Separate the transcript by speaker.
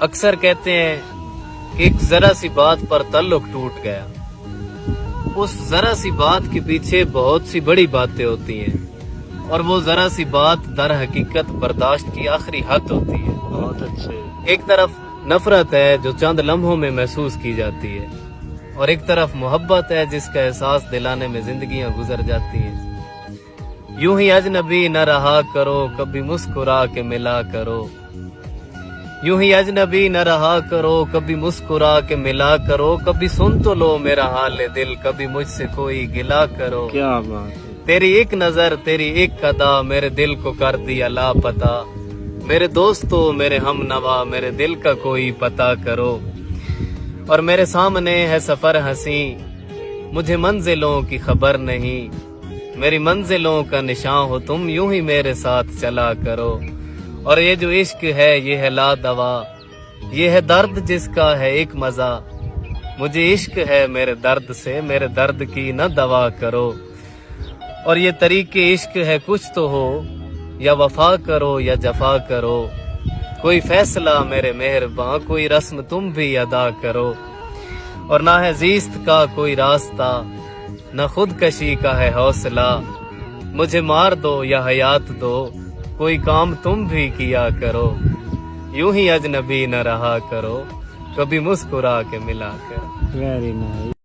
Speaker 1: اکثر کہتے ہیں کہ ایک ذرا سی بات پر تعلق ٹوٹ گیا، اس ذرا سی بات کے پیچھے بہت سی بڑی باتیں ہوتی ہیں، اور وہ ذرا سی بات در حقیقت برداشت کی آخری حد ہوتی ہے۔
Speaker 2: بہت اچھے۔
Speaker 1: ایک طرف نفرت ہے جو چند لمحوں میں محسوس کی جاتی ہے، اور ایک طرف محبت ہے جس کا احساس دلانے میں زندگیاں گزر جاتی ہیں۔ یوں ہی اجنبی نہ رہا کرو، کبھی مسکرا کے ملا کرو۔ یوں ہی اجنبی نہ رہا کرو، کبھی مسکرا کے ملا کرو۔ کبھی سن تو لو میرا حال دل، کبھی مجھ سے کوئی گلا کرو۔
Speaker 2: کیا بات ہے۔
Speaker 1: تیری ایک نظر، تیری ایک ادا، میرے دل کو کر دیا لاپتہ۔ میرے دوستو، میرے ہم نوا، میرے دل کا کوئی پتہ کرو۔ اور میرے سامنے ہے سفر ہنسی، مجھے منزلوں کی خبر نہیں۔ میری منزلوں کا نشان ہو تم، یوں ہی میرے ساتھ چلا کرو۔ اور یہ جو عشق ہے یہ ہے لا دوا، یہ ہے درد جس کا ہے ایک مزہ۔ مجھے عشق ہے میرے درد سے، میرے درد کی نہ دوا کرو۔ اور یہ طریق عشق ہے کچھ تو ہو، یا وفا کرو یا جفا کرو۔ کوئی فیصلہ میرے مہرباں، کوئی رسم تم بھی ادا کرو۔ اور نہ ہے زیست کا کوئی راستہ، نہ خودکشی کا ہے حوصلہ۔ مجھے مار دو یا حیات دو، کوئی کام تم بھی کیا کرو۔ یوں ہی اجنبی نہ رہا کرو، کبھی مسکرا کے ملا کرو۔
Speaker 2: Very nice.